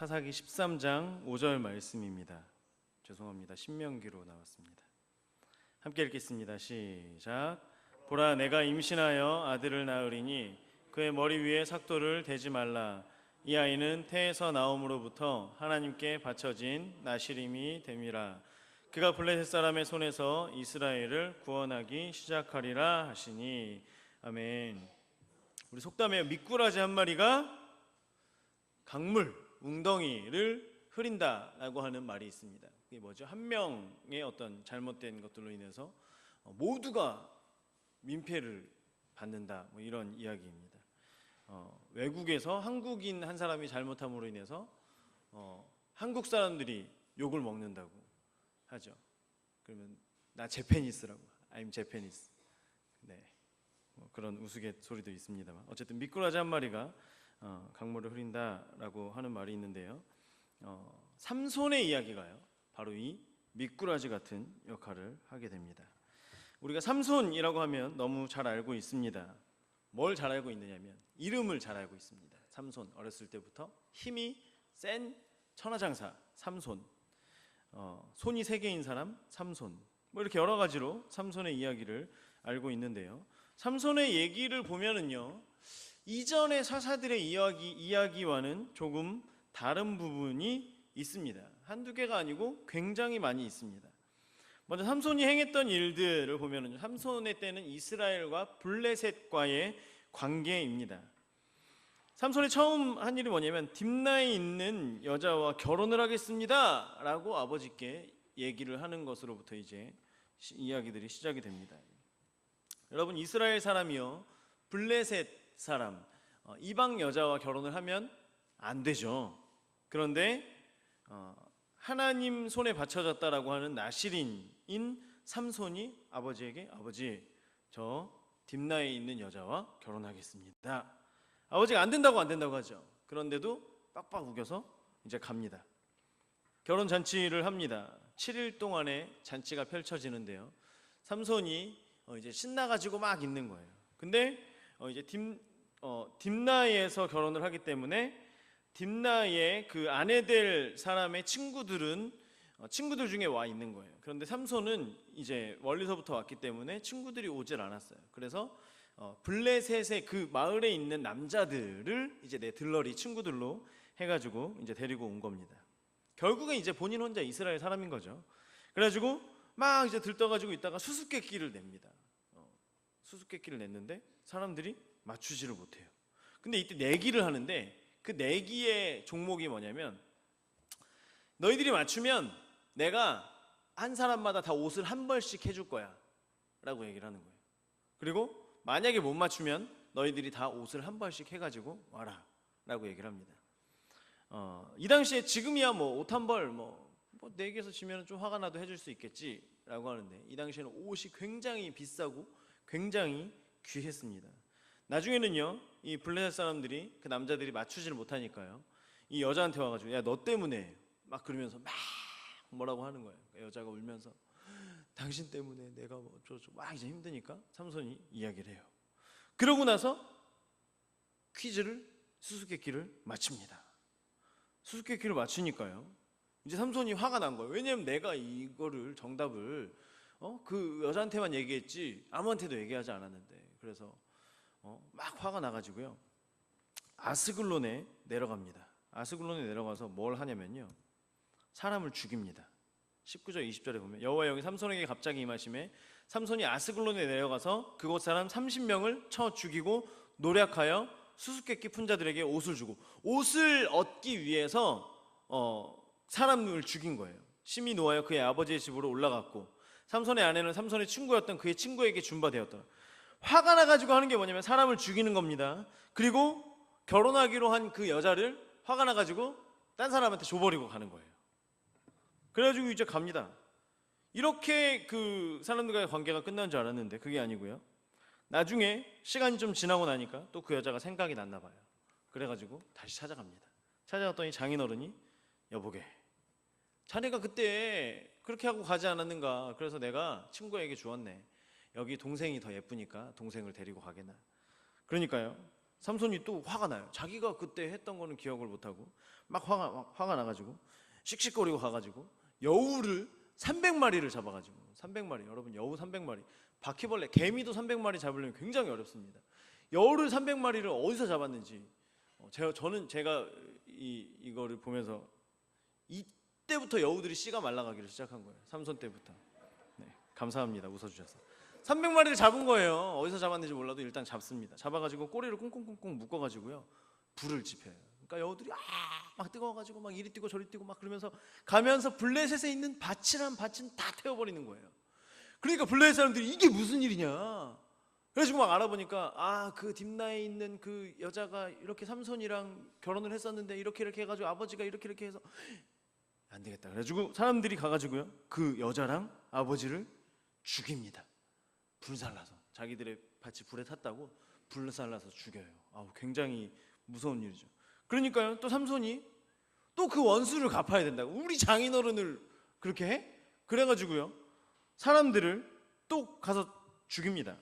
사사기 13장 5절 말씀입니다. 죄송합니다. 신명기로 나왔습니다. 함께 읽겠습니다. 시작. 보라, 내가 임신하여 아들을 낳으리니 그의 머리 위에 삭도를 대지 말라. 이 아이는 태에서 나옴으로부터 하나님께 바쳐진 나시림이 됨이라. 그가 블레셋 사람의 손에서 이스라엘을 구원하기 시작하리라 하시니. 아멘. 우리 속담에 미꾸라지 한 마리가 강물 웅덩이를 흐린다라고 하는 말이 있습니다. 그게 뭐죠? 한 명의 어떤 잘못된 것들로 인해서 모두가 민폐를 받는다, 뭐 이런 이야기입니다. 외국에서 한국인 한 사람이 잘못함으로 인해서 한국 사람들이 욕을 먹는다고 하죠. 그러면 나 제페니스라고, I'm Japanese. 네, 그런 우스갯소리도 있습니다만 어쨌든 미꾸라지 한 마리가 강물을 흐린다라고 하는 말이 있는데요. 삼손의 이야기가요, 바로 이 미꾸라지 같은 역할을 하게 됩니다. 우리가 삼손이라고 하면 너무 잘 알고 있습니다. 뭘 잘 알고 있느냐면 이름을 잘 알고 있습니다. 삼손, 어렸을 때부터 힘이 센 천하장사 삼손, 손이 3개인 사람 삼손, 뭐 이렇게 여러 가지로 삼손의 이야기를 알고 있는데요. 삼손의 얘기를 보면은요, 이전의 사사들의 이야기와는 조금 다른 부분이 있습니다. 한두 개가 아니고 굉장히 많이 있습니다. 먼저 삼손이 행했던 일들을 보면은 삼손의 때는 이스라엘과 블레셋과의 관계입니다. 삼손이 처음 한 일이 뭐냐면 딥나에 있는 여자와 결혼을 하겠습니다 라고 아버지께 얘기를 하는 것으로부터 이제 이야기들이 시작이 됩니다. 여러분, 이스라엘 사람이요, 블레셋 사람, 이방 여자와 결혼을 하면 안 되죠. 그런데 하나님 손에 바쳐졌다라고 하는 나시린인 삼손이 아버지에게, 아버지, 저 딥나에 있는 여자와 결혼하겠습니다. 아버지가 안 된다고 하죠. 그런데도 빡빡 우겨서 이제 갑니다. 결혼 잔치를 합니다. 7일 동안의 잔치가 펼쳐지는데요, 삼손이 이제 신나가지고 막 있는 거예요. 근데 이제 딥나에서 결혼을 하기 때문에 딥나의 그 아내 될 사람의 친구들 중에 와 있는 거예요. 그런데 삼손은 이제 멀리서부터 왔기 때문에 친구들이 오질 않았어요. 그래서 블레셋의 그 마을에 있는 남자들을 이제 내 들러리 친구들로 해가지고 이제 데리고 온 겁니다. 결국엔 이제 본인 혼자 이스라엘 사람인 거죠. 그래가지고 막 이제 들떠가지고 있다가 수수께끼를 냅니다. 수수께끼를 냈는데 사람들이 맞추지를 못해요. 근데 이때 내기를 하는데 그 내기의 종목이 뭐냐면, 너희들이 맞추면 내가 한 사람마다 다 옷을 한 벌씩 해줄 거야 라고 얘기를 하는 거예요. 그리고 만약에 못 맞추면 너희들이 다 옷을 한 벌씩 해가지고 와라 라고 얘기를 합니다. 이 당시에 지금이야 뭐 옷 한 벌 뭐 내기에서 지면 좀 화가 나도 해줄 수 있겠지 라고 하는데, 이 당시에는 옷이 굉장히 비싸고 굉장히 귀했습니다. 나중에는요, 이 블레셋 사람들이, 그 남자들이 맞추지를 못하니까요, 이 여자한테 와가지고 야, 너 때문에 막 그러면서 막 뭐라고 하는 거예요. 여자가 울면서 당신 때문에 내가 뭐 어쩌고 막 이제 힘드니까 삼손이 이야기를 해요. 그러고 나서 수수께끼를 마칩니다. 수수께끼를 맞추니까요, 이제 삼손이 화가 난 거예요. 왜냐면 내가 이거를 정답을 그 여자한테만 얘기했지 아무한테도 얘기하지 않았는데. 그래서 막 화가 나가지고요, 아스글론에 내려갑니다. 아스글론에 내려가서 뭘 하냐면요, 사람을 죽입니다. 19절 20절에 보면 여호와의 영이 삼손에게 갑자기 임하심에 삼손이 아스글론에 내려가서 그곳 사람 30명을 쳐 죽이고 노략하여 수수께끼 푼 자들에게 옷을 주고, 옷을 얻기 위해서 사람을 죽인 거예요. 심히 노하여 그의 아버지의 집으로 올라갔고, 삼손의 아내는 삼손의 친구였던 그의 친구에게 준바되었더라. 화가 나가지고 하는 게 뭐냐면 사람을 죽이는 겁니다. 그리고 결혼하기로 한 그 여자를 화가 나가지고 딴 사람한테 줘버리고 가는 거예요. 그래가지고 이제 갑니다. 이렇게 그 사람들과의 관계가 끝난 줄 알았는데 그게 아니고요, 나중에 시간이 좀 지나고 나니까 또 그 여자가 생각이 났나 봐요. 그래가지고 다시 찾아갑니다. 찾아갔더니 장인어른이, 여보게, 자네가 그때 그렇게 하고 가지 않았는가? 그래서 내가 친구에게 주었네. 여기 동생이 더 예쁘니까 동생을 데리고 가게나. 그러니까요, 삼손이 또 화가 나요. 자기가 그때 했던 거는 기억을 못하고 막 화가 나가지고 씩씩거리고 가가지고 여우를 300마리를 잡아가지고 300마리, 여러분 여우 300마리, 바퀴벌레, 개미도 300마리 잡으려면 굉장히 어렵습니다. 여우를 300마리를 어디서 잡았는지 제가 이거를 보면서 이때부터 여우들이 씨가 말라가기를 시작한 거예요. 삼손 때부터. 네, 감사합니다. 웃어주셔서. 300마리를 잡은 거예요. 어디서 잡았는지 몰라도 일단 잡습니다. 잡아가지고 꼬리를 꽁꽁꽁꽁 묶어가지고요 불을 지펴요. 그러니까 여우들이 막 뜨거워가지고 막 이리 뛰고 저리 뛰고 막 그러면서 가면서 블레셋에 있는 밭이란 밭은 다 태워버리는 거예요. 그러니까 블레셋 사람들이 이게 무슨 일이냐. 그래가지고 막 알아보니까 그 딥나에 있는 그 여자가 이렇게 삼손이랑 결혼을 했었는데 이렇게 해가지고 아버지가 이렇게 해서 안 되겠다. 그래가지고 사람들이 가가지고요 그 여자랑 아버지를 죽입니다. 불살라서 자기들의 밭이 불에 탔다고 불살라서 죽여요. 굉장히 무서운 일이죠. 그러니까요 또 삼손이 또 그 원수를 갚아야 된다고 우리 장인어른을 그렇게 해? 그래가지고요 사람들을 또 가서 죽입니다.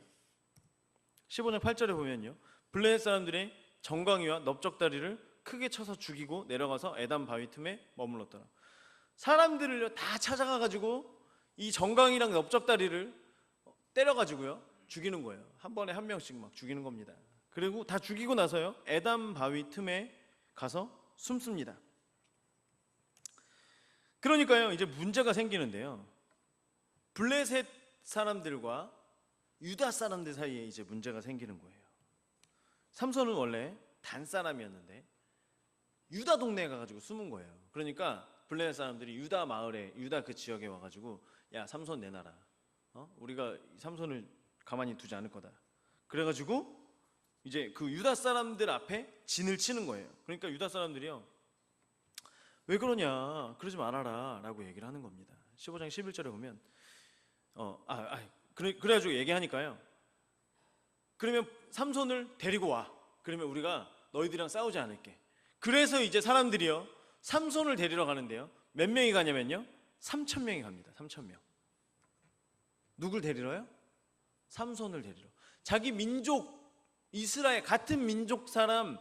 15장 8절에 보면요 블레셋 사람들의 정강이와 넓적다리를 크게 쳐서 죽이고 내려가서 에담 바위 틈에 머물렀더라. 사람들을요 다 찾아가가지고 이 정강이랑 넓적다리를 때려가지고요 죽이는 거예요. 한 번에 한 명씩 막 죽이는 겁니다. 그리고 다 죽이고 나서요 에담 바위 틈에 가서 숨습니다. 그러니까요 이제 문제가 생기는데요 블레셋 사람들과 유다 사람들 사이에 이제 문제가 생기는 거예요. 삼손은 원래 단 사람이었는데 유다 동네에 가가지고 숨은 거예요. 그러니까 블레셋 사람들이 유다 마을에 유다 그 지역에 와가지고 야 삼손 내놔라. 우리가 삼손을 가만히 두지 않을 거다. 그래가지고 이제 그 유다 사람들 앞에 진을 치는 거예요. 그러니까 유다 사람들이요 왜 그러냐 그러지 말아라 라고 얘기를 하는 겁니다. 15장 11절에 보면 그래가지고 얘기하니까요 그러면 삼손을 데리고 와. 그러면 우리가 너희들이랑 싸우지 않을게. 그래서 이제 사람들이요 삼손을 데리러 가는데요 몇 명이 가냐면요 3,000명이 갑니다. 3,000명. 누굴 데리러요? 삼손을 데리러. 자기 민족 이스라엘 같은 민족 사람을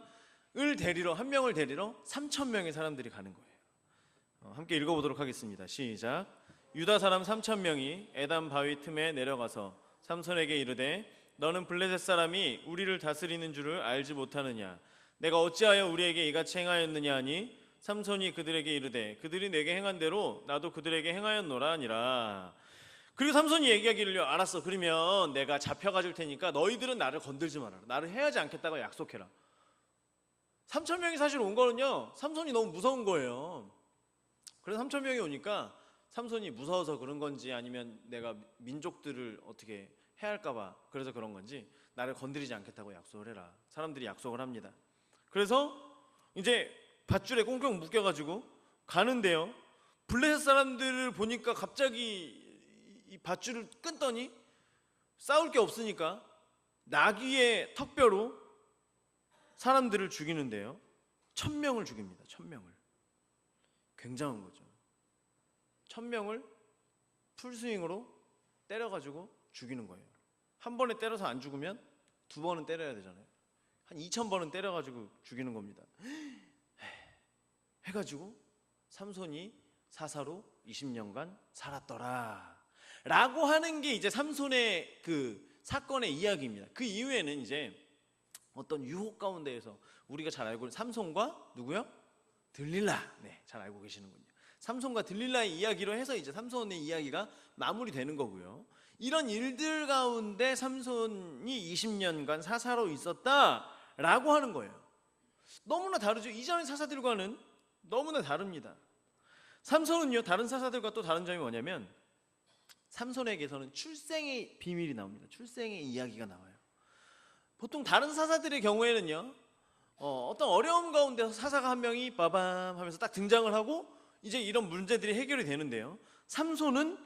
데리러 한 명을 데리러 3,000명의 사람들이 가는 거예요. 함께 읽어보도록 하겠습니다. 시작. 유다 사람 3,000명이 에담 바위 틈에 내려가서 삼손에게 이르되 너는 블레셋 사람이 우리를 다스리는 줄을 알지 못하느냐. 내가 어찌하여 우리에게 이같이 행하였느냐 하니 삼손이 그들에게 이르되 그들이 내게 행한 대로 나도 그들에게 행하였노라 하니라. 그리고 삼손이 얘기하기를요 알았어 그러면 내가 잡혀가 줄 테니까 너희들은 나를 건들지 말아라. 나를 해하지 않겠다고 약속해라. 3,000명이 사실 온 거는요 삼손이 너무 무서운 거예요. 그래서 3,000명이 오니까 삼손이 무서워서 그런 건지 아니면 내가 민족들을 어떻게 해할까 봐 그래서 그런 건지 나를 건드리지 않겠다고 약속을 해라. 사람들이 약속을 합니다. 그래서 이제 밧줄에 꽁꽁 묶여가지고 가는데요 블레셋 사람들을 보니까 갑자기 이 밧줄을 끊더니 싸울 게 없으니까 나귀의 턱뼈로 사람들을 죽이는데요 1,000명을 죽입니다. 1,000명을. 굉장한 거죠. 1,000명을 풀스윙으로 때려가지고 죽이는 거예요. 한 번에 때려서 안 죽으면 두 번은 때려야 되잖아요. 한 2,000번은 때려가지고 죽이는 겁니다. 해가지고 삼손이 사사로 20년간 살았더라 라고 하는 게 이제 삼손의 그 사건의 이야기입니다. 그 이후에는 이제 어떤 유혹 가운데에서 우리가 잘 알고 있는 삼손과 누구요? 들릴라. 네, 잘 알고 계시는군요. 삼손과 들릴라의 이야기로 해서 이제 삼손의 이야기가 마무리되는 거고요. 이런 일들 가운데 삼손이 20년간 사사로 있었다라고 하는 거예요. 너무나 다르죠. 이전의 사사들과는 너무나 다릅니다. 삼손은요 다른 사사들과 또 다른 점이 뭐냐면 삼손에게서는 출생의 비밀이 나옵니다. 출생의 이야기가 나와요. 보통 다른 사사들의 경우에는요 어떤 어려움 가운데서 사사가 한 명이 빠밤 하면서 딱 등장을 하고 이제 이런 문제들이 해결이 되는데요 삼손은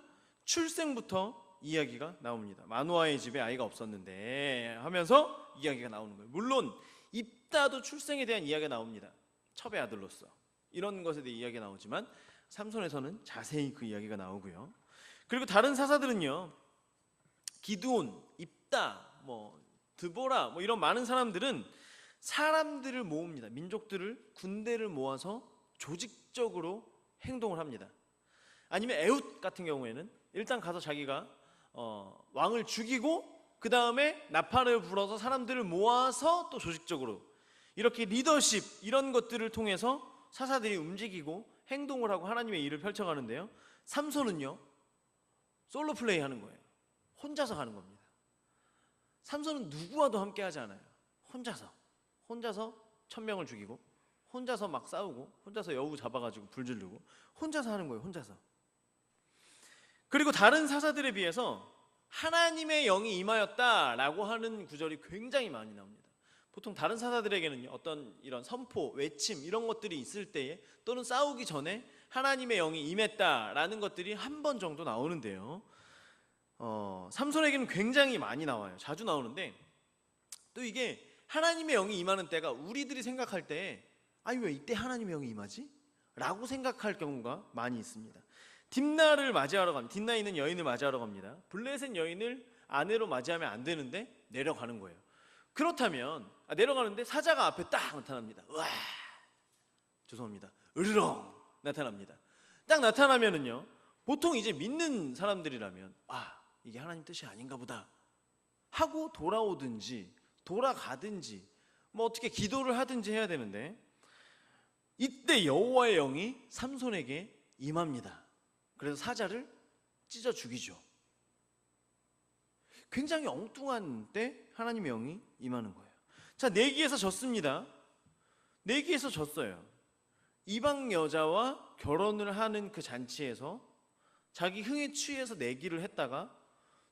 출생부터 이야기가 나옵니다. 마누아의 집에 아이가 없었는데 하면서 이야기가 나오는 거예요. 물론 입다도 출생에 대한 이야기가 나옵니다. 첩의 아들로서 이런 것에 대해 이야기가 나오지만 삼손에서는 자세히 그 이야기가 나오고요. 그리고 다른 사사들은요 기드온, 입다, 드보라 이런 많은 사람들은 사람들을 모읍니다. 민족들을, 군대를 모아서 조직적으로 행동을 합니다. 아니면 에훗 같은 경우에는 일단 가서 자기가 왕을 죽이고 그 다음에 나팔을 불어서 사람들을 모아서 또 조직적으로 이렇게 리더십 이런 것들을 통해서 사사들이 움직이고 행동을 하고 하나님의 일을 펼쳐가는데요, 삼손은요 솔로 플레이 하는 거예요. 혼자서 가는 겁니다. 삼손은 누구와도 함께 하지 않아요. 혼자서 1000명을 죽이고 혼자서 막 싸우고 혼자서 여우 잡아가지고 불 지르고 혼자서 하는 거예요. 혼자서. 그리고 다른 사사들에 비해서 하나님의 영이 임하였다라고 하는 구절이 굉장히 많이 나옵니다. 보통 다른 사사들에게는 어떤 이런 선포, 외침 이런 것들이 있을 때에 또는 싸우기 전에 하나님의 영이 임했다라는 것들이 한 번 정도 나오는데요, 삼손에게는 굉장히 많이 나와요. 자주 나오는데 또 이게 하나님의 영이 임하는 때가 우리들이 생각할 때 아니 왜 이때 하나님의 영이 임하지? 라고 생각할 경우가 많이 있습니다. 딥나를 맞이하러 갑니다. 딥나에 있는 여인을 맞이하러 갑니다. 블레셋 여인을 아내로 맞이하면 안 되는데 내려가는 거예요. 그렇다면 내려가는데 사자가 앞에 딱 나타납니다. 와, 죄송합니다. 으르렁 나타납니다. 딱 나타나면은요, 보통 이제 믿는 사람들이라면 이게 하나님 뜻이 아닌가 보다 하고 돌아오든지 돌아가든지 뭐 어떻게 기도를 하든지 해야 되는데, 이때 여호와의 영이 삼손에게 임합니다. 그래서 사자를 찢어 죽이죠. 굉장히 엉뚱한 때 하나님의 영이 임하는 거예요. 자, 내기에서 졌습니다. 내기에서 졌어요. 이방 여자와 결혼을 하는 그 잔치에서 자기 흥에 취해서 내기를 했다가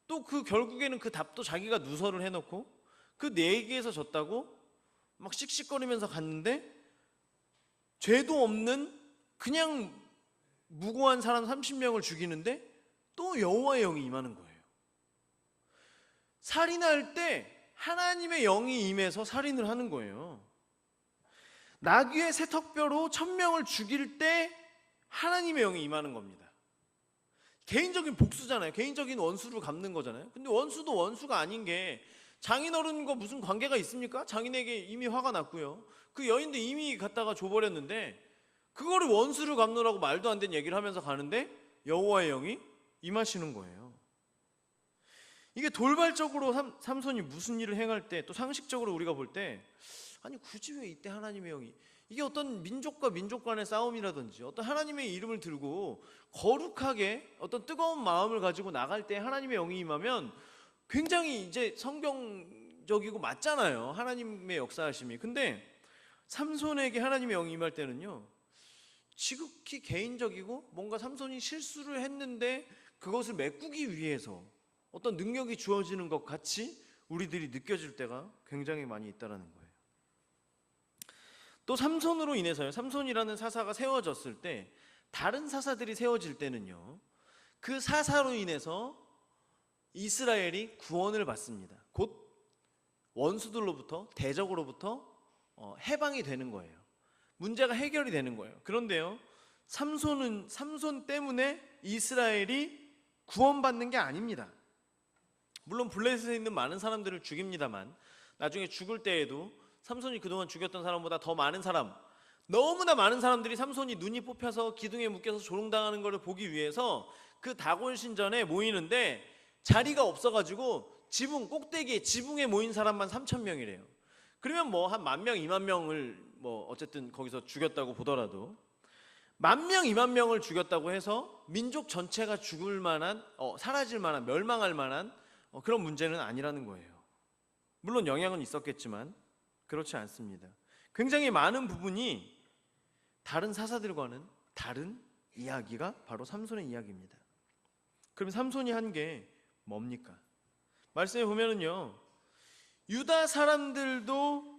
또 그 결국에는 그 답도 자기가 누설을 해놓고 그 내기에서 졌다고 막 씩씩거리면서 갔는데 죄도 없는 그냥 무고한 사람 30명을 죽이는데 또 여호와의 영이 임하는 거예요. 살인할 때 하나님의 영이 임해서 살인을 하는 거예요. 나귀의 세턱뼈로 1000명을 죽일 때 하나님의 영이 임하는 겁니다. 개인적인 복수잖아요. 개인적인 원수를 갚는 거잖아요. 근데 원수도 원수가 아닌 게 장인어른과 무슨 관계가 있습니까? 장인에게 이미 화가 났고요. 그 여인도 이미 갖다가 줘버렸는데 그거를 원수를 갚느라고 말도 안 되는 얘기를 하면서 가는데 여호와의 영이 임하시는 거예요. 이게 돌발적으로 삼손이 무슨 일을 행할 때, 또 상식적으로 우리가 볼 때 아니 굳이 왜 이때 하나님의 영이, 이게 어떤 민족과 민족 간의 싸움이라든지 어떤 하나님의 이름을 들고 거룩하게 어떤 뜨거운 마음을 가지고 나갈 때 하나님의 영이 임하면 굉장히 이제 성경적이고 맞잖아요, 하나님의 역사하심이. 근데 삼손에게 하나님의 영이 임할 때는요, 지극히 개인적이고 뭔가 삼손이 실수를 했는데 그것을 메꾸기 위해서 어떤 능력이 주어지는 것 같이 우리들이 느껴질 때가 굉장히 많이 있다라는 거예요. 또 삼손으로 인해서요, 삼손이라는 사사가 세워졌을 때, 다른 사사들이 세워질 때는요, 그 사사로 인해서 이스라엘이 구원을 받습니다. 곧 원수들로부터, 대적으로부터 해방이 되는 거예요. 문제가 해결이 되는 거예요. 그런데요, 삼손 때문에 이스라엘이 구원받는 게 아닙니다. 물론 블레셋에 있는 많은 사람들을 죽입니다만 나중에 죽을 때에도 삼손이 그동안 죽였던 사람보다 더 많은 사람, 너무나 많은 사람들이 삼손이 눈이 뽑혀서 기둥에 묶여서 조롱당하는 것을 보기 위해서 그 다곤 신전에 모이는데 자리가 없어가지고 지붕 꼭대기에, 지붕에 모인 사람만 3000명이래요. 그러면 뭐 한 10,000명, 20,000명을 뭐 어쨌든 거기서 죽였다고 보더라도 10,000명, 20,000명을 죽였다고 해서 민족 전체가 죽을 만한, 사라질 만한, 멸망할 만한 그런 문제는 아니라는 거예요. 물론 영향은 있었겠지만 그렇지 않습니다. 굉장히 많은 부분이 다른 사사들과는 다른 이야기가 바로 삼손의 이야기입니다. 그럼 삼손이 한 게 뭡니까? 말씀에 보면은요, 유다 사람들도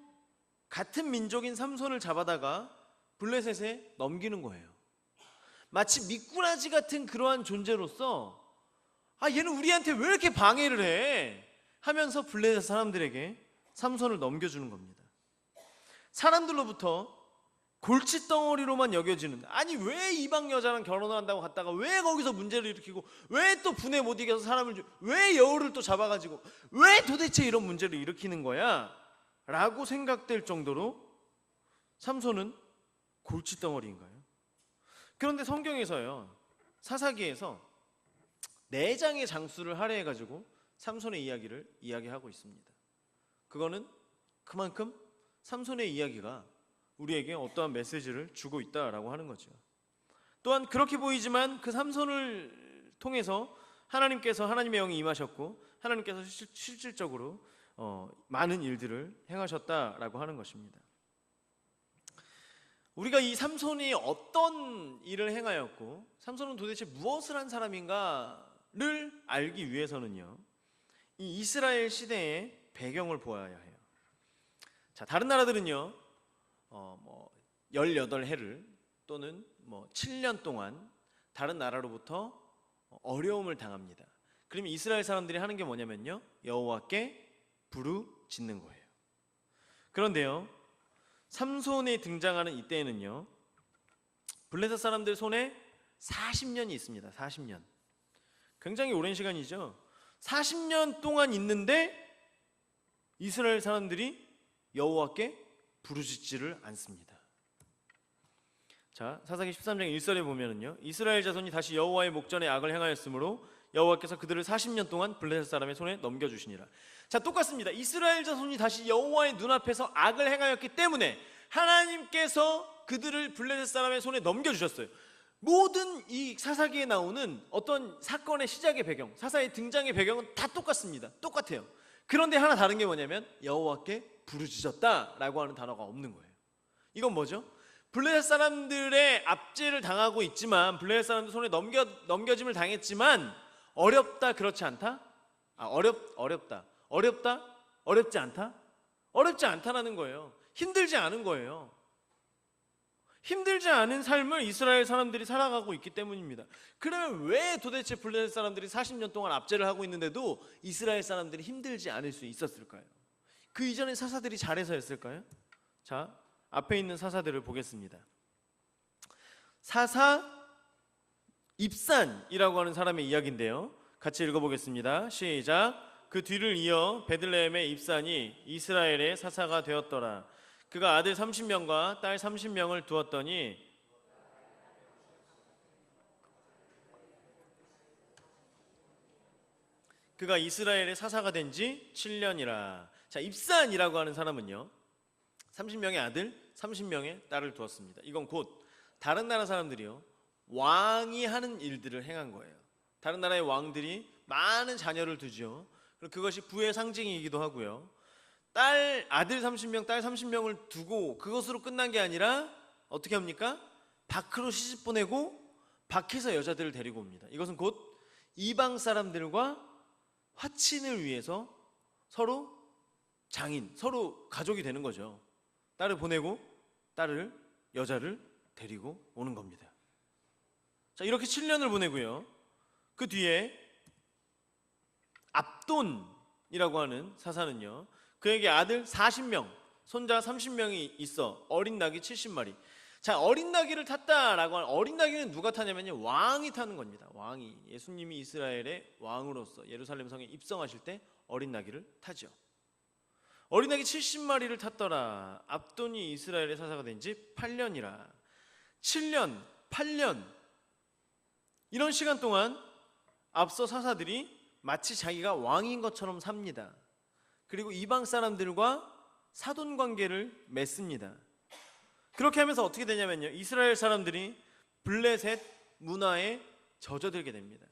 같은 민족인 삼손을 잡아다가 블레셋에 넘기는 거예요. 마치 미꾸라지 같은 그러한 존재로서 얘는 우리한테 왜 이렇게 방해를 해? 하면서 블레셋 사람들에게 삼손을 넘겨주는 겁니다. 사람들로부터 골칫덩어리로만 여겨지는, 아니 왜 이방 여자랑 결혼을 한다고 갔다가 왜 거기서 문제를 일으키고 왜 또 분에 못 이겨서 사람을 왜 여우를 또 잡아가지고 왜 도대체 이런 문제를 일으키는 거야? 라고 생각될 정도로 삼손은 골칫덩어리인가요? 그런데 성경에서요, 사사기에서 4장의 장수를 할애해가지고 삼손의 이야기를 이야기하고 있습니다. 그거는 그만큼 삼손의 이야기가 우리에게 어떠한 메시지를 주고 있다라고 하는 거죠. 또한 그렇게 보이지만 그 삼손을 통해서 하나님의 영이 임하셨고 하나님께서 실질적으로 많은 일들을 행하셨다라고 하는 것입니다. 우리가 이 삼손이 어떤 일을 행하였고 삼손은 도대체 무엇을 한 사람인가를 알기 위해서는요, 이 이스라엘 시대의 배경을 보아야 해요. 자, 다른 나라들은요 18해를 또는 7년 동안 다른 나라로부터 어려움을 당합니다. 그러면 이스라엘 사람들이 하는 게 뭐냐면요, 여호와께 부르짖는 거예요. 그런데요, 삼손이 등장하는 이때에는요, 블레셋 사람들 손에 40년이 있습니다. 40년. 굉장히 오랜 시간이죠. 40년 동안 있는데 이스라엘 사람들이 여호와께 부르짖지를 않습니다. 자, 사사기 13장 1절에 보면은요, 이스라엘 자손이 다시 여호와의 목전에 악을 행하였으므로 여호와께서 그들을 40년 동안 블레셋 사람의 손에 넘겨주시니라. 자, 똑같습니다. 이스라엘 자손이 다시 여호와의 눈앞에서 악을 행하였기 때문에 하나님께서 그들을 블레셋 사람의 손에 넘겨주셨어요. 모든 이 사사기에 나오는 어떤 사건의 시작의 배경, 사사의 등장의 배경은 다 똑같습니다. 똑같아요. 그런데 하나 다른 게 뭐냐면 여호와께 부르짖었다라고 하는 단어가 없는 거예요. 이건 뭐죠? 블레셋 사람들의 압제를 당하고 있지만, 블레셋 사람들 손에 넘겨짐을 당했지만 어렵다, 그렇지 않다? 어렵다, 어렵지 않다? 어렵지 않다라는 거예요. 힘들지 않은 거예요. 힘들지 않은 삶을 이스라엘 사람들이 살아가고 있기 때문입니다. 그러면 왜 도대체 블레셋 사람들이 40년 동안 압제를 하고 있는데도 이스라엘 사람들이 힘들지 않을 수 있었을까요? 그 이전의 사사들이 잘해서였을까요? 자, 앞에 있는 사사들을 보겠습니다. 사사 입산이라고 하는 사람의 이야기인데요, 같이 읽어보겠습니다. 시작. 그 뒤를 이어 베들레헴의 입산이 이스라엘의 사사가 되었더라. 그가 아들 30명과 딸 30명을 두었더니 그가 이스라엘의 사사가 된 지 7년이라. 자, 입산이라고 하는 사람은요, 30명의 아들, 30명의 딸을 두었습니다. 이건 곧 다른 나라 사람들이요, 왕이 하는 일들을 행한 거예요. 다른 나라의 왕들이 많은 자녀를 두죠. 그것이 부의 상징이기도 하고요. 아들 30명, 딸 30명을 두고 그것으로 끝난 게 아니라 어떻게 합니까? 밖으로 시집 보내고 밖에서 여자들을 데리고 옵니다. 이것은 곧 이방 사람들과 화친을 위해서 서로 장인, 서로 가족이 되는 거죠. 딸을 보내고 여자를 데리고 오는 겁니다. 자, 이렇게 7년을 보내고요, 그 뒤에 압돈이라고 하는 사사는요, 그에게 아들 40명, 손자 30명이 있어 어린 낙이 70마리. 자, 어린 나귀를 탔다라고 하는, 어린 나귀는 누가 타냐면요, 왕이 타는 겁니다. 왕이, 예수님이 이스라엘의 왕으로서 예루살렘 성에 입성하실 때 어린 나귀를 타죠. 어린 나귀 70마리를 탔더라. 압돈이 이스라엘의 사사가 된 지 8년이라. 7년, 8년, 이런 시간 동안 앞서 사사들이 마치 자기가 왕인 것처럼 삽니다. 그리고 이방 사람들과 사돈 관계를 맺습니다. 그렇게 하면서 어떻게 되냐면요, 이스라엘 사람들이 블레셋 문화에 젖어들게 됩니다.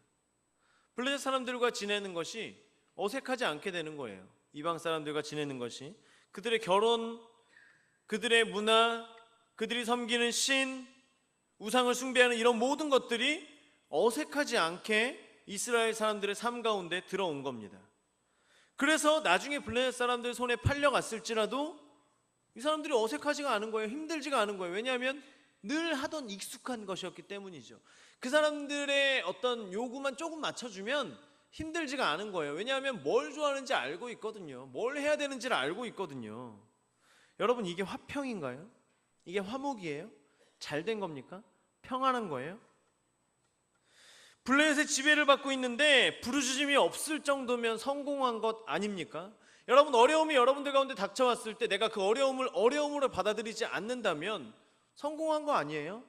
블레셋 사람들과 지내는 것이 어색하지 않게 되는 거예요. 이방 사람들과 지내는 것이, 그들의 결혼, 그들의 문화, 그들이 섬기는 신, 우상을 숭배하는 이런 모든 것들이 어색하지 않게 이스라엘 사람들의 삶 가운데 들어온 겁니다. 그래서 나중에 블레셋 사람들 손에 팔려갔을지라도 이 사람들이 어색하지가 않은 거예요. 힘들지가 않은 거예요. 왜냐하면 늘 하던 익숙한 것이었기 때문이죠. 그 사람들의 어떤 요구만 조금 맞춰주면 힘들지가 않은 거예요. 왜냐하면 뭘 좋아하는지 알고 있거든요. 뭘 해야 되는지를 알고 있거든요. 여러분, 이게 화평인가요? 이게 화목이에요? 잘 된 겁니까? 평안한 거예요? 블레셋의 지배를 받고 있는데 부르짖음이 없을 정도면 성공한 것 아닙니까? 여러분, 어려움이 여러분들 가운데 닥쳐왔을 때 내가 그 어려움을 어려움으로 받아들이지 않는다면 성공한 거 아니에요?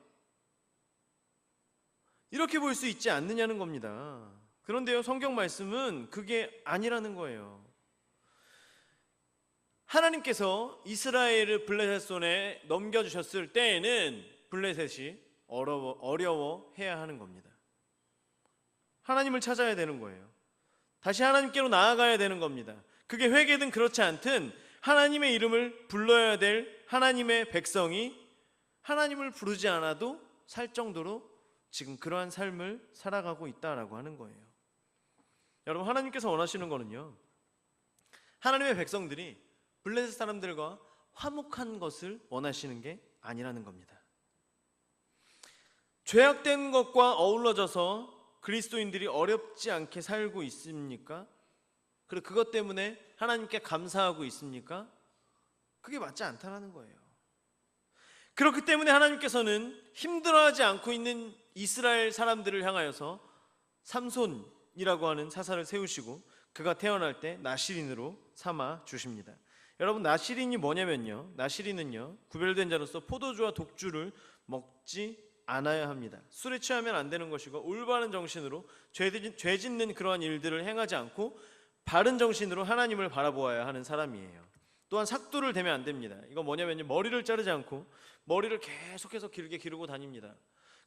이렇게 볼 수 있지 않느냐는 겁니다. 그런데요, 성경 말씀은 그게 아니라는 거예요. 하나님께서 이스라엘을 블레셋 손에 넘겨주셨을 때에는 블레셋이 어려워해야 하는 겁니다. 하나님을 찾아야 되는 거예요. 다시 하나님께로 나아가야 되는 겁니다. 그게 회개든 그렇지 않든 하나님의 이름을 불러야 될 하나님의 백성이 하나님을 부르지 않아도 살 정도로 지금 그러한 삶을 살아가고 있다라고 하는 거예요. 여러분, 하나님께서 원하시는 거는요, 하나님의 백성들이 블레셋 사람들과 화목한 것을 원하시는 게 아니라는 겁니다. 죄악된 것과 어우러져서 그리스도인들이 어렵지 않게 살고 있습니까? 그리고 그것 때문에 하나님께 감사하고 있습니까? 그게 맞지 않다는 거예요. 그렇기 때문에 하나님께서는 힘들어하지 않고 있는 이스라엘 사람들을 향하여서 삼손이라고 하는 사사를 세우시고 그가 태어날 때 나실인으로 삼아 주십니다. 여러분, 나실인이 뭐냐면요, 나실인은요, 구별된 자로서 포도주와 독주를 먹지 않아야 합니다. 술에 취하면 안 되는 것이고 올바른 정신으로 죄 짓는 그러한 일들을 행하지 않고 바른 정신으로 하나님을 바라보아야 하는 사람이에요. 또한 삭두를 대면 안 됩니다. 이건 뭐냐면요, 머리를 자르지 않고 머리를 계속해서 길게 기르고 다닙니다.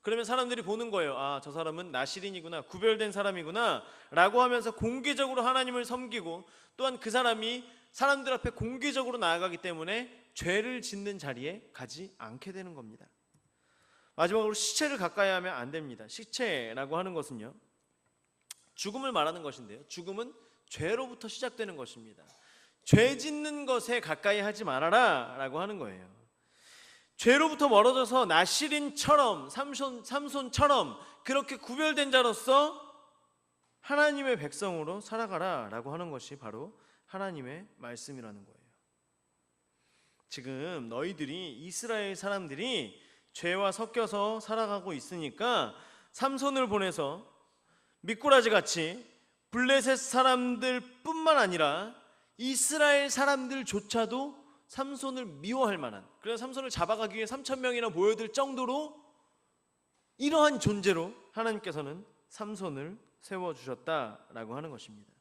그러면 사람들이 보는 거예요. 아, 저 사람은 나실인이구나, 구별된 사람이구나 라고 하면서 공개적으로 하나님을 섬기고, 또한 그 사람이 사람들 앞에 공개적으로 나아가기 때문에 죄를 짓는 자리에 가지 않게 되는 겁니다. 마지막으로 시체를 가까이 하면 안 됩니다. 시체라고 하는 것은요, 죽음을 말하는 것인데요, 죽음은 죄로부터 시작되는 것입니다. 죄 짓는 것에 가까이 하지 말아라 라고 하는 거예요. 죄로부터 멀어져서 나실인처럼 삼손처럼 그렇게 구별된 자로서 하나님의 백성으로 살아가라 라고 하는 것이 바로 하나님의 말씀이라는 거예요. 지금 너희들이, 이스라엘 사람들이 죄와 섞여서 살아가고 있으니까 삼손을 보내서 미꾸라지같이 블레셋 사람들 뿐만 아니라 이스라엘 사람들조차도 삼손을 미워할 만한, 그래서 삼손을 잡아가기 위해 3,000명이나 모여들 정도로 이러한 존재로 하나님께서는 삼손을 세워주셨다라고 하는 것입니다.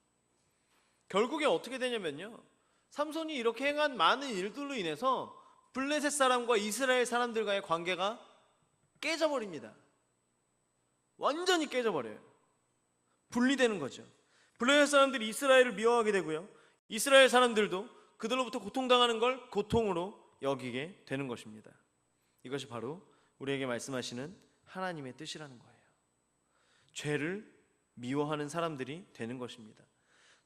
결국에 어떻게 되냐면요, 삼손이 이렇게 행한 많은 일들로 인해서 블레셋 사람과 이스라엘 사람들과의 관계가 깨져버립니다. 완전히 깨져버려요. 분리되는 거죠. 블레셋 사람들이 이스라엘을 미워하게 되고요, 이스라엘 사람들도 그들로부터 고통당하는 걸 고통으로 여기게 되는 것입니다. 이것이 바로 우리에게 말씀하시는 하나님의 뜻이라는 거예요. 죄를 미워하는 사람들이 되는 것입니다.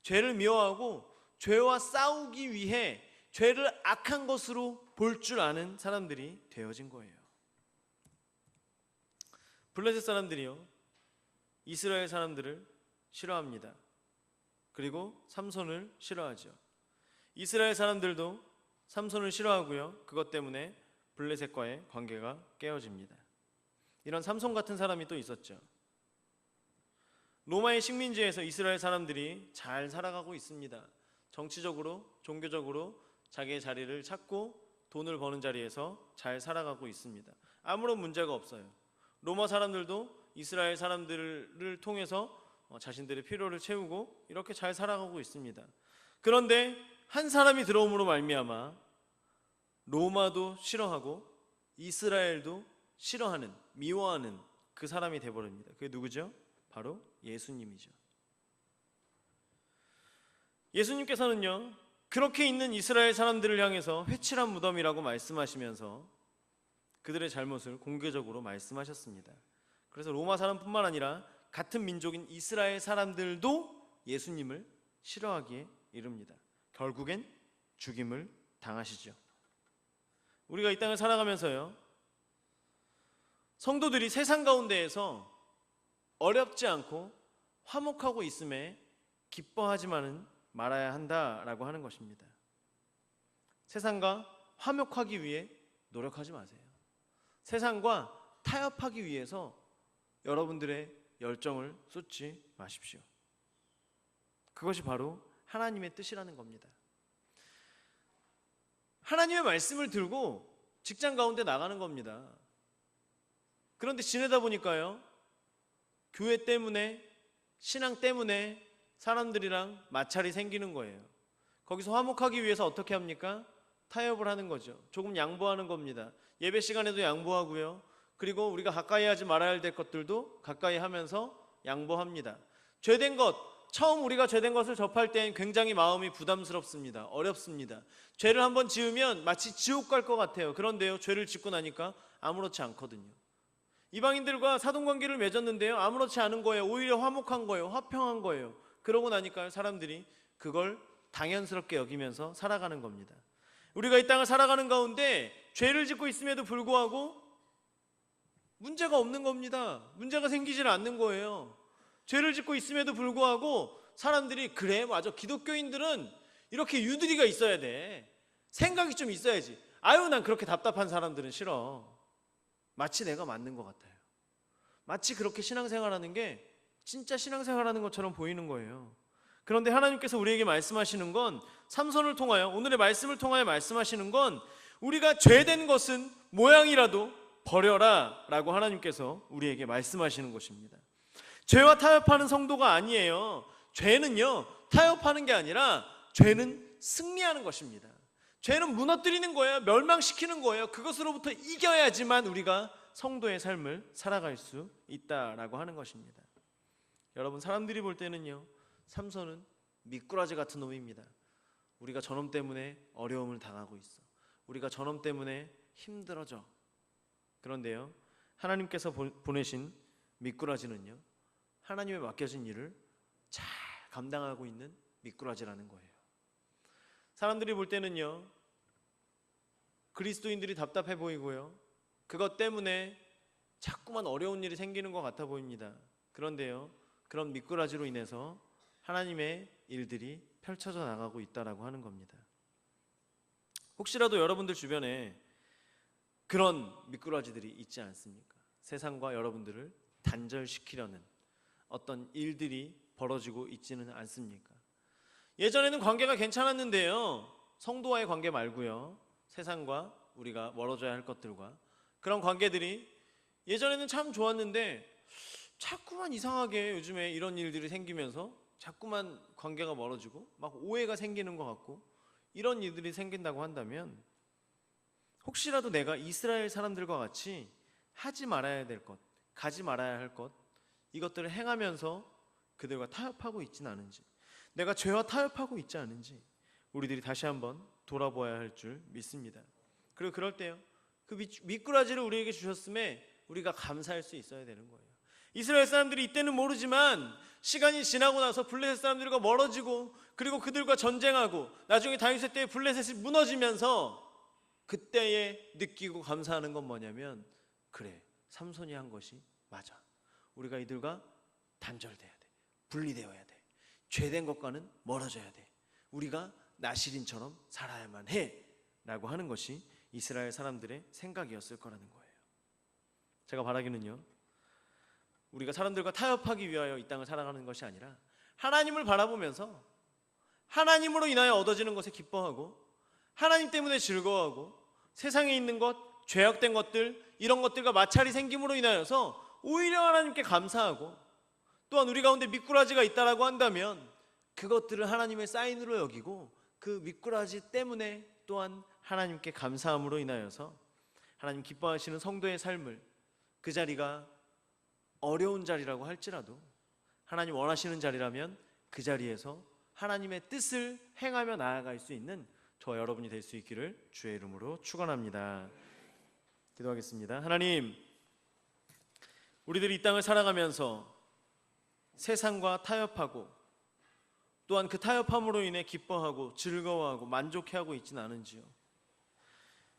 죄를 미워하고 죄와 싸우기 위해 죄를 악한 것으로 볼 줄 아는 사람들이 되어진 거예요. 블레셋 사람들이요, 이스라엘 사람들을 싫어합니다. 그리고 삼손을 싫어하죠. 이스라엘 사람들도 삼손을 싫어하고요, 그것 때문에 블레셋과의 관계가 깨어집니다. 이런 삼손 같은 사람이 또 있었죠. 로마의 식민지에서 이스라엘 사람들이 잘 살아가고 있습니다. 정치적으로, 종교적으로 자기의 자리를 찾고 돈을 버는 자리에서 잘 살아가고 있습니다. 아무런 문제가 없어요. 로마 사람들도 이스라엘 사람들을 통해서 자신들의 필요를 채우고 이렇게 잘 살아가고 있습니다. 그런데 한 사람이 들어옴으로 말미암아 로마도 싫어하고 이스라엘도 싫어하는, 미워하는 그 사람이 되어버립니다. 그게 누구죠? 바로 예수님이죠. 예수님께서는요, 그렇게 있는 이스라엘 사람들을 향해서 회칠한 무덤이라고 말씀하시면서 그들의 잘못을 공개적으로 말씀하셨습니다. 그래서 로마 사람뿐만 아니라 같은 민족인 이스라엘 사람들도 예수님을 싫어하기에 이릅니다. 결국엔 죽임을 당하시죠. 우리가 이 땅을 살아가면서요, 성도들이 세상 가운데에서 어렵지 않고 화목하고 있음에 기뻐하지만은 말아야 한다라고 하는 것입니다. 세상과 화목하기 위해 노력하지 마세요. 세상과 타협하기 위해서 여러분들의 열정을 쏟지 마십시오. 그것이 바로 하나님의 뜻이라는 겁니다. 하나님의 말씀을 들고 직장 가운데 나가는 겁니다. 그런데 지내다 보니까요, 교회 때문에, 신앙 때문에 사람들이랑 마찰이 생기는 거예요. 거기서 화목하기 위해서 어떻게 합니까? 타협을 하는 거죠. 조금 양보하는 겁니다. 예배 시간에도 양보하고요. 그리고 우리가 가까이 하지 말아야 될 것들도 가까이 하면서 양보합니다. 죄된 것, 처음 우리가 죄된 것을 접할 땐 굉장히 마음이 부담스럽습니다. 어렵습니다. 죄를 한번 지으면 마치 지옥 갈 것 같아요. 그런데요, 죄를 짓고 나니까 아무렇지 않거든요. 이방인들과 사돈관계를 맺었는데요, 아무렇지 않은 거예요. 오히려 화목한 거예요. 화평한 거예요. 그러고 나니까 사람들이 그걸 당연스럽게 여기면서 살아가는 겁니다. 우리가 이 땅을 살아가는 가운데 죄를 짓고 있음에도 불구하고 문제가 없는 겁니다. 문제가 생기질 않는 거예요. 죄를 짓고 있음에도 불구하고 사람들이, 그래 맞아, 기독교인들은 이렇게 유두리가 있어야 돼, 생각이 좀 있어야지, 아유 난 그렇게 답답한 사람들은 싫어, 마치 내가 맞는 것 같아요. 마치 그렇게 신앙생활하는 게 진짜 신앙생활하는 것처럼 보이는 거예요. 그런데 하나님께서 우리에게 말씀하시는 건, 삼손을 통하여, 오늘의 말씀을 통하여 말씀하시는 건, 우리가 죄된 것은 모양이라도 버려라 라고 하나님께서 우리에게 말씀하시는 것입니다. 죄와 타협하는 성도가 아니에요. 죄는요, 타협하는 게 아니라 죄는 승리하는 것입니다. 죄는 무너뜨리는 거예요. 멸망시키는 거예요. 그것으로부터 이겨야지만 우리가 성도의 삶을 살아갈 수 있다라고 하는 것입니다. 여러분, 사람들이 볼 때는요, 삼손은 미꾸라지 같은 놈입니다. 우리가 저놈 때문에 어려움을 당하고 있어, 우리가 저놈 때문에 힘들어져. 그런데요, 하나님께서 보내신 미꾸라지는요, 하나님의 맡겨진 일을 잘 감당하고 있는 미꾸라지라는 거예요. 사람들이 볼 때는요, 그리스도인들이 답답해 보이고요, 그것 때문에 자꾸만 어려운 일이 생기는 것 같아 보입니다. 그런데요, 그런 미꾸라지로 인해서 하나님의 일들이 펼쳐져 나가고 있다라고 하는 겁니다. 혹시라도 여러분들 주변에 그런 미꾸라지들이 있지 않습니까? 세상과 여러분들을 단절시키려는 어떤 일들이 벌어지고 있지는 않습니까? 예전에는 관계가 괜찮았는데요, 성도와의 관계 말고요, 세상과 우리가 멀어져야 할 것들과 그런 관계들이 예전에는 참 좋았는데 자꾸만 이상하게 요즘에 이런 일들이 생기면서 자꾸만 관계가 멀어지고 막 오해가 생기는 것 같고, 이런 일들이 생긴다고 한다면 혹시라도 내가 이스라엘 사람들과 같이 하지 말아야 될 것, 가지 말아야 할 것, 이것들을 행하면서 그들과 타협하고 있지는 않은지, 내가 죄와 타협하고 있지 않은지 우리들이 다시 한번 돌아보아야 할 줄 믿습니다. 그리고 그럴 때요, 그 미꾸라지를 우리에게 주셨음에 우리가 감사할 수 있어야 되는 거예요. 이스라엘 사람들이 이때는 모르지만 시간이 지나고 나서 블레셋 사람들과 멀어지고, 그리고 그들과 전쟁하고, 나중에 다윗의 때에 블레셋이 무너지면서 그때에 느끼고 감사하는 건 뭐냐면, 그래, 삼손이 한 것이 맞아, 우리가 이들과 단절돼야 돼, 분리되어야 돼, 죄된 것과는 멀어져야 돼, 우리가 나시린처럼 살아야만 해 라고 하는 것이 이스라엘 사람들의 생각이었을 거라는 거예요. 제가 바라기는요, 우리가 사람들과 타협하기 위하여 이 땅을 살아가는 것이 아니라 하나님을 바라보면서 하나님으로 인하여 얻어지는 것에 기뻐하고, 하나님 때문에 즐거워하고, 세상에 있는 것, 죄악된 것들, 이런 것들과 마찰이 생김으로 인하여서 오히려 하나님께 감사하고, 또한 우리 가운데 미꾸라지가 있다라고 한다면 그것들을 하나님의 사인으로 여기고, 그 미꾸라지 때문에 또한 하나님께 감사함으로 인하여서 하나님 기뻐하시는 성도의 삶을, 그 자리가 어려운 자리라고 할지라도 하나님 원하시는 자리라면 그 자리에서 하나님의 뜻을 행하며 나아갈 수 있는 저와 여러분이 될 수 있기를 주의 이름으로 축원합니다. 기도하겠습니다. 하나님, 우리들이 이 땅을 살아가면서 세상과 타협하고, 또한 그 타협함으로 인해 기뻐하고 즐거워하고 만족해하고 있지는 않은지요.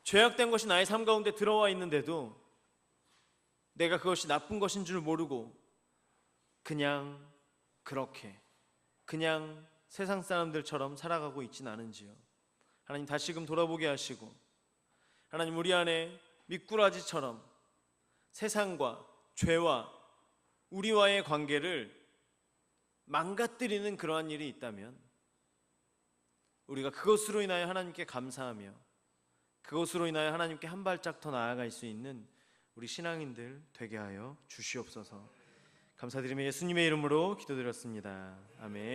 죄악된 것이 나의 삶 가운데 들어와 있는데도 내가 그것이 나쁜 것인 줄 모르고 그냥 그렇게 그냥 세상 사람들처럼 살아가고 있지는 않은지요. 하나님, 다시금 돌아보게 하시고, 하나님, 우리 안에 미꾸라지처럼 세상과 죄와 우리와의 관계를 망가뜨리는 그러한 일이 있다면 우리가 그것으로 인하여 하나님께 감사하며 그것으로 인하여 하나님께 한 발짝 더 나아갈 수 있는 우리 신앙인들 되게 하여 주시옵소서. 감사드리며 예수님의 이름으로 기도드렸습니다. 아멘.